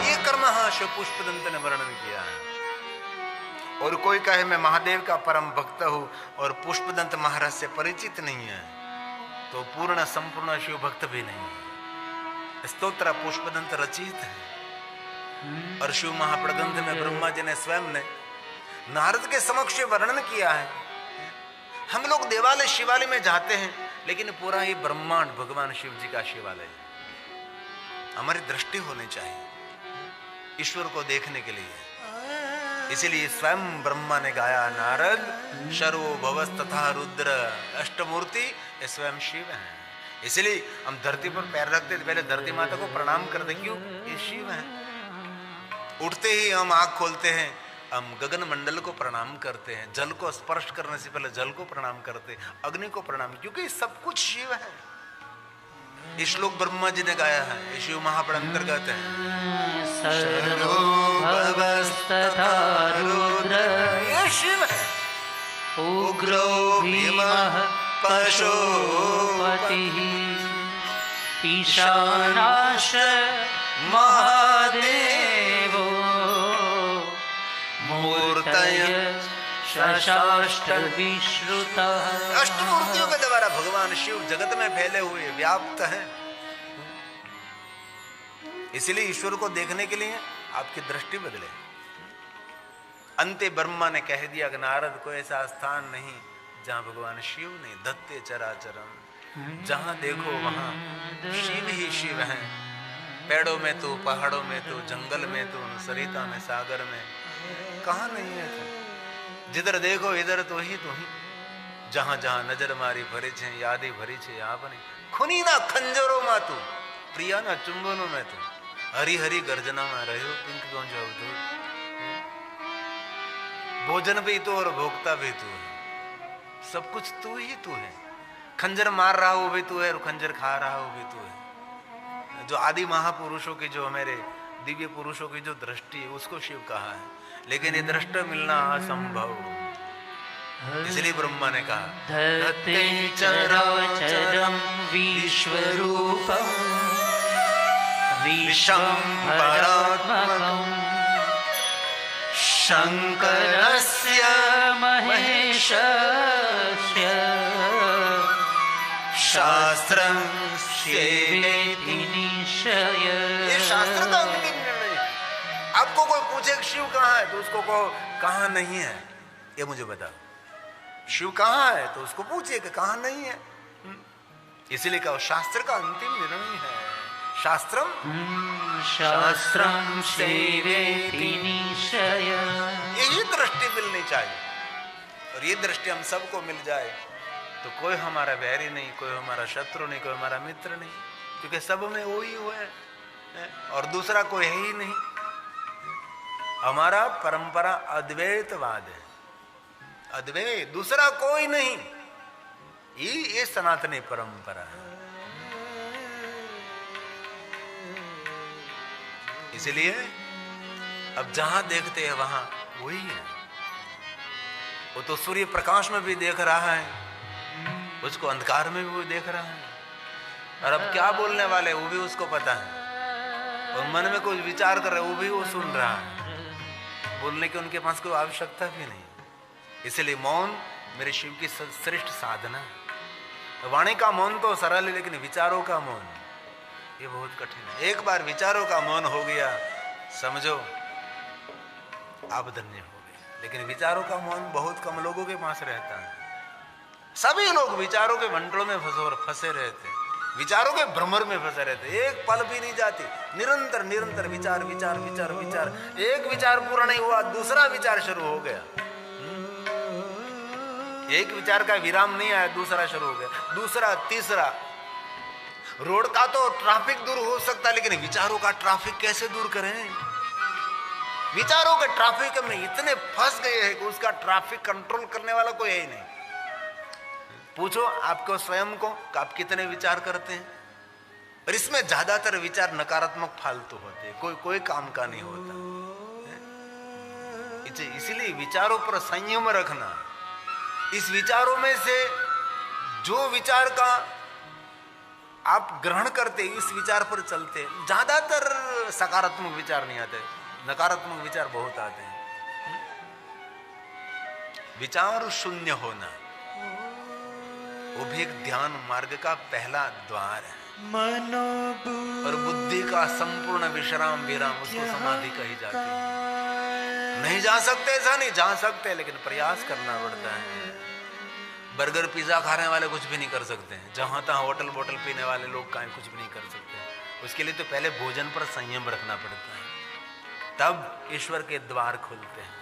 ये कर्म शिव पुष्पदंत ने वर्णन किया है। और कोई कहे मैं महादेव का परम भक्त हूं और पुष्पदंत महाराज से परिचित नहीं है, तो पूर्ण संपूर्ण शिव भक्त भी नहीं है। स्तोत्र पुष्पदंत रचित है और शिव महाप्रबंध में ब्रह्मा जी ने स्वयं ने नारद के समक्ष वर्णन किया है। हम लोग देवालय शिवालय में जाते हैं, लेकिन पूरा ही ब्रह्मांड भगवान शिव जी का शिवालय है। हमारी दृष्टि होनी चाहिए ईश्वर को देखने के लिए। इसीलिए स्वयं ब्रह्मा ने गाया, नारद शर्वो भवस तथा रुद्र अष्टमूर्ति, ये स्वयं शिव है। इसलिए हम धरती पर पैर रखते पहले धरती माता को प्रणाम करते, क्यों? ये शिव है। उठते ही हम आंख खोलते हैं, हम गगन मंडल को प्रणाम करते हैं, जल को स्पर्श करने से पहले जल को प्रणाम करते हैं, अग्नि को प्रणाम, क्योंकि सब कुछ शिव है। ये श्लोक ब्रह्मा जी ने गाया है, ये शिव महापुराण अंतर्गत है। ये शिव है। उग्रो भीमः पशुपतिः ईशानाश महादेवो मूर्तय शशाष्टविश्रुतः। अष्टमूर्तियों के द्वारा भगवान शिव जगत में फैले हुए व्याप्त हैं। इसलिए ईश्वर को देखने के लिए आपकी दृष्टि बदले। अंते ब्रह्मा ने कह दिया कि नारद को ऐसा स्थान नहीं जहां भगवान शिव नहीं, धत्ते चराचरम, जहां देखो वहां शिव ही शिव है। पेड़ों में तो, पहाड़ों में तो, जंगल में तो, सरिता में, सागर में, कहां नहीं है तू? जिधर देखो इधर तो ही तू ही। जहां जहां नजर मारी भरी छे, यादी भरी छे आपने। खुनी ना खंजरो मा तू, प्रिया ना चुंबनो में तू, हरी हरी गर्जना में रहो पिंक गौंजा तू। भोजन भी तू और भोक्ता भी तू है, सब कुछ तू ही तू है। खंजर मार रहा हो भी तू है और खंजर खा रहा हो भी तू है। जो आदि महापुरुषों की, जो हमारे दिव्य पुरुषों की जो दृष्टि है, उसको शिव कहा है। लेकिन ये दृष्टि मिलना असंभव, इसलिए ब्रह्मा ने कहा धत्ते चराचरं विश्वरूपं विश्वम्भरात्मकं शंकरस्य महेशस्य शास्त्रं सेवेति निश्चय। ये शास्त्र का अंतिम निर्णय। आपको कोई पूछे कि शिव कहाँ है, तो उसको कहो कहाँ नहीं है, ये मुझे बताओ। शिव कहाँ है तो उसको पूछिए कि कहाँ नहीं है। इसीलिए कहो शास्त्र का अंतिम निर्णय है। शास्त्रम शास्त्रम सेवेति निश्चय। यही दृष्टि मिलनी चाहिए। और ये दृष्टि हम सबको मिल जाए तो कोई हमारा वैरी नहीं, कोई हमारा शत्रु नहीं, कोई हमारा मित्र नहीं, क्योंकि सब में वो ही हुआ है और दूसरा कोई है ही नहीं। हमारा परंपरा अद्वैतवाद है, अद्वैत, दूसरा कोई नहीं। ये सनातनी परंपरा है। इसलिए अब जहां देखते हैं वहां वही है। वो तो सूर्य प्रकाश में भी देख रहा है, उसको अंधकार में भी वो देख रहा है। और अब क्या बोलने वाले वो भी उसको पता है, और मन में कुछ विचार कर रहे वो भी वो सुन रहा है। बोलने की उनके पास कोई आवश्यकता भी नहीं। इसलिए मौन मेरे शिव की श्रेष्ठ साधना है। वाणी का मौन तो सरल है, लेकिन विचारों का मौन ये बहुत कठिन है। एक बार विचारों का मौन हो गया, समझो आप धन्य हो गए। लेकिन विचारों का मौन बहुत कम लोगों के पास रहता है। सभी लोग विचारों के मंडलों में फंसे रहते हैं, विचारों के भ्रमर में फंसे रहते, एक पल भी नहीं जाती। निरंतर निरंतर विचार विचार विचार विचार। एक विचार पूरा नहीं हुआ, दूसरा विचार शुरू हो गया। एक विचार का विराम नहीं आया, दूसरा शुरू हो गया, दूसरा, तीसरा। रोड का तो ट्रैफिक दूर हो सकता है, लेकिन विचारों का ट्रैफिक कैसे दूर करें? विचारों के ट्रैफिक में इतने फंस गए हैं कि उसका ट्रैफिक कंट्रोल करने वाला कोई है ही नहीं। पूछो आपको स्वयं को कि आप कितने विचार करते हैं। और इसमें ज्यादातर विचार नकारात्मक फालतू होते हैं, कोई काम का नहीं होता। इसीलिए विचारों पर संयम रखना। इस विचारों में से जो विचार का आप ग्रहण करते, इस विचार पर चलते, ज्यादातर सकारात्मक विचार नहीं आते, नकारात्मक विचार बहुत आते हैं। विचार शून्य होना वो भी एक ध्यान मार्ग का पहला द्वार है। और बुद्धि का संपूर्ण विश्राम विराम उसको समाधि कही जाती है। नहीं जा सकते ऐसा नहीं, जा सकते लेकिन प्रयास करना पड़ता है। बर्गर पिज्जा खाने वाले कुछ भी नहीं कर सकते हैं, जहां तहां होटल बोटल पीने वाले लोग कहीं कुछ भी नहीं कर सकते। उसके लिए तो पहले भोजन पर संयम रखना पड़ता है, तब ईश्वर के द्वार खुलते हैं।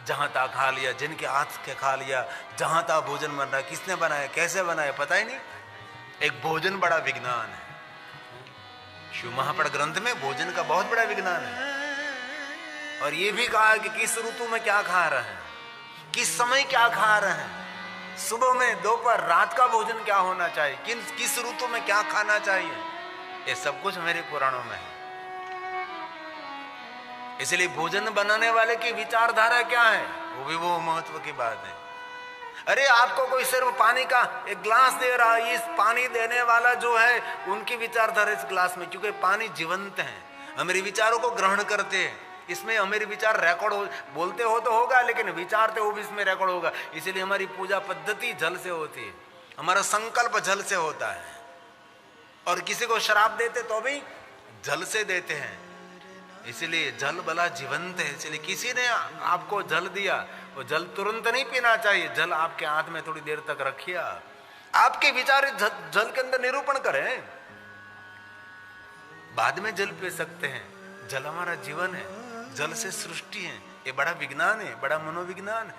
जहां तहां खा लिया, जिनके हाथ के खा लिया, जहां तहां भोजन बन रहा है, किसने बनाया कैसे बनाया पता ही नहीं। एक भोजन बड़ा विज्ञान है। शिव महापड़ ग्रंथ में भोजन का बहुत बड़ा विज्ञान है। और ये भी कहा कि किस ऋतु में क्या खा रहे हैं, किस समय क्या खा रहे हैं, सुबह में दोपहर रात का भोजन क्या होना चाहिए, किस ऋतु में क्या खाना चाहिए, ये सब कुछ मेरे पुराणों में है। इसलिए भोजन बनाने वाले की विचारधारा क्या है, वो भी वो महत्व की बात है। अरे आपको कोई सिर्फ पानी का एक ग्लास दे रहा है, इस पानी देने वाला जो है उनकी विचारधारा इस ग्लास में, क्योंकि पानी जीवंत है, हमारे विचारों को ग्रहण करते हैं, इसमें हमारे विचार रिकॉर्ड हो, बोलते हो तो होगा लेकिन विचारते हो भी इसमें रिकॉर्ड होगा। इसलिए हमारी पूजा पद्धति जल से होती है, हमारा संकल्प जल से होता है। और किसी को शराब देते तो भी जल से देते हैं, इसलिए जल बला जीवंत है। इसलिए किसी ने आपको जल दिया, वो जल तुरंत नहीं पीना चाहिए, जल आपके हाथ में थोड़ी देर तक रखिए, आपके विचार जल के अंदर निरूपण करें, बाद में जल पी सकते हैं। जल हमारा जीवन है, जल से सृष्टि है, ये बड़ा विज्ञान है, बड़ा मनोविज्ञान है।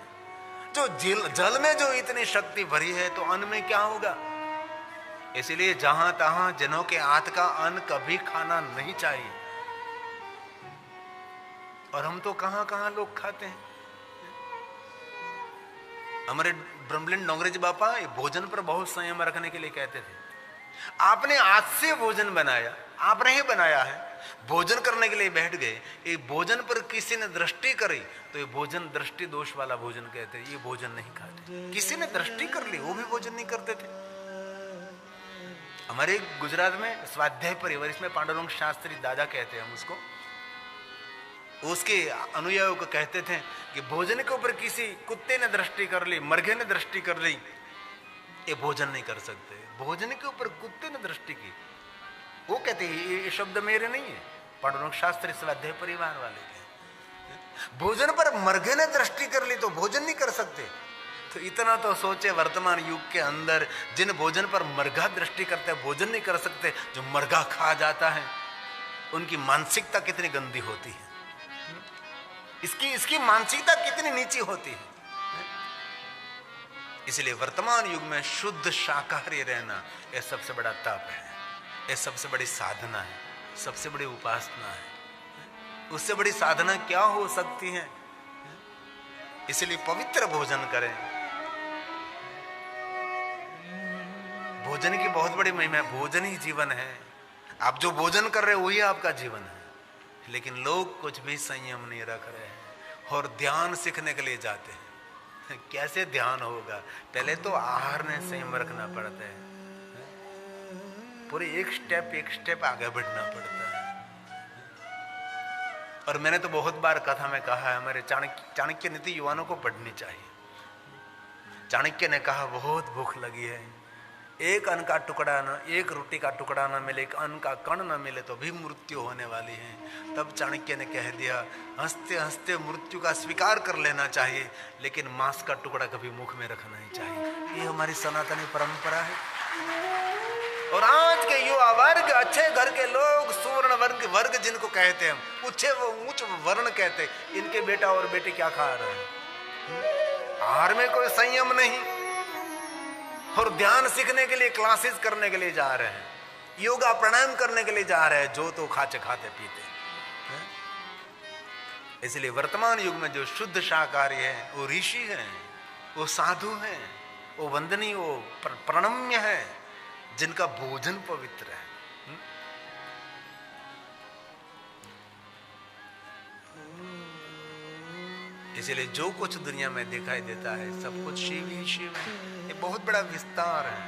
जो जल में जो इतनी शक्ति भरी है तो अन्न में क्या होगा। इसलिए जहां तहां जनों के हाथ का अन्न कभी खाना नहीं चाहिए। और हम तो कहां कहां लोग खाते हैं। हमारे ब्रह्मलिन डोंगरेज बापा ये भोजन पर बहुत संयम रखने के लिए कहते थे। आपने आज से भोजन बनाया, आपने ही बनाया है, भोजन करने के लिए बैठ गए, ये भोजन पर किसी ने दृष्टि करी तो ये भोजन दृष्टि दोष वाला भोजन कहते हैं, ये भोजन नहीं खाते। किसी ने दृष्टि कर ली वो भी भोजन नहीं करते थे। हमारे गुजरात में स्वाध्याय परिवार, इसमें पांडुरंग शास्त्री दादा कहते हैं हम उसको, उसके अनुयायियों को कहते थे कि भोजन के ऊपर किसी कुत्ते ने दृष्टि कर ली, मरघे ने दृष्टि कर ली, ये भोजन नहीं कर सकते। भोजन के ऊपर कुत्ते ने दृष्टि की, वो कहते ये शब्द मेरे नहीं है, पांडुरंग शास्त्री स्वाध्याय परिवार वाले के। भोजन पर मरघे ने दृष्टि कर ली तो भोजन नहीं कर सकते। तो इतना तो सोचे वर्तमान युग के अंदर जिन भोजन पर मरघा दृष्टि करते हैं भोजन नहीं कर सकते, जो मरघा खा जाता है उनकी मानसिकता कितनी गंदी होती है, इसकी मानसिकता कितनी नीची होती है। इसलिए वर्तमान युग में शुद्ध शाकाहारी रहना यह सबसे बड़ा तप है, यह सबसे बड़ी साधना है, सबसे बड़ी उपासना है। उससे बड़ी साधना क्या हो सकती है। इसलिए पवित्र भोजन करें। भोजन की बहुत बड़ी महिमा है, भोजन ही जीवन है। आप जो भोजन कर रहे हो वही आपका जीवन है। लेकिन लोग कुछ भी संयम नहीं रख रहे हैं और ध्यान सीखने के लिए जाते हैं। कैसे ध्यान होगा, पहले तो आहार में संयम रखना पड़ता है, पूरे एक स्टेप आगे बढ़ना पड़ता है। और मैंने तो बहुत बार कथा में कहा है, हमारे चाणक्य नीति युवाओं को पढ़नी चाहिए। चाणक्य ने कहा बहुत भूख लगी है, एक अन्न का टुकड़ा न, एक रोटी का टुकड़ा न मिले, एक अन्न का कण न मिले तो भी मृत्यु होने वाली है। तब चाणक्य ने कह दिया, हंसते हंसते मृत्यु का स्वीकार कर लेना चाहिए, लेकिन मांस का टुकड़ा कभी मुख में रखना नहीं चाहिए। ये हमारी सनातनी परंपरा है। और आज के युवा वर्ग, अच्छे घर के लोग, सुवर्ण वर्ग जिनको कहते हैं, उच्च वर्ण कहते हैं, इनके बेटा और बेटे क्या खा रहे हैं। आहार में कोई संयम नहीं, और ध्यान सीखने के लिए क्लासेस करने के लिए जा रहे हैं, योगा प्राणायाम करने के लिए जा रहे हैं, जो तो खाते पीते। इसलिए वर्तमान युग में जो शुद्ध शाकाहारी है वो ऋषि हैं, वो साधु हैं, वो वंदनीय, वो प्रणम्य है, जिनका भोजन पवित्र है। इसलिए जो कुछ दुनिया में दिखाई देता है सब कुछ शिव ही शिव है। ये बहुत बड़ा विस्तार है,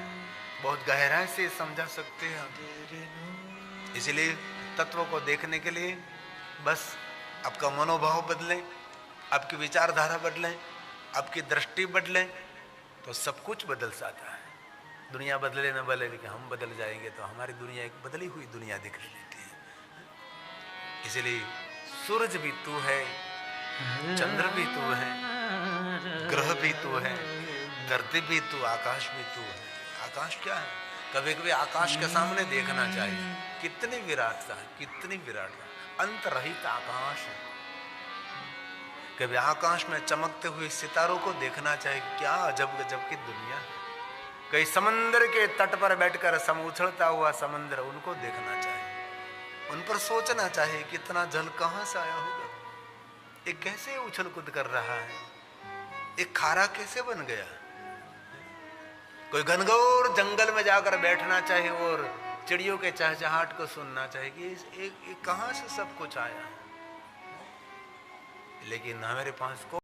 बहुत गहराई से समझा सकते हैं। इसलिए तत्व को देखने के लिए बस आपका मनोभाव बदले, आपकी विचारधारा बदले, आपकी दृष्टि बदले, तो सब कुछ बदल जाता है। दुनिया बदले न बदले, लेकिन हम बदल जाएंगे तो हमारी दुनिया एक बदली हुई दुनिया दिख लेती है। इसलिए सूरज भी तू है, चंद्र भी तू है, ग्रह भी तू है, धरती भी तू, आकाश भी तू है। आकाश क्या है? कभी कभी आकाश के सामने देखना चाहिए, कितनी विराटता है, कितनी विराटता, अंत रहित आकाश है। कभी आकाश में चमकते हुए सितारों को देखना चाहिए, क्या अजब गजब की दुनिया है। कहीं समंदर के तट पर बैठकर उछलता हुआ समंदर, उनको देखना चाहिए, उन पर सोचना चाहिए कितना जल कहां से आया होगा, ये कैसे उछल कूद कर रहा है, एक खारा कैसे बन गया। कोई घनघोर जंगल में जाकर बैठना चाहिए और चिड़ियों के चहचहाट को सुनना चाहिए कि ये कहां से सब कुछ आया है। लेकिन हमारे पास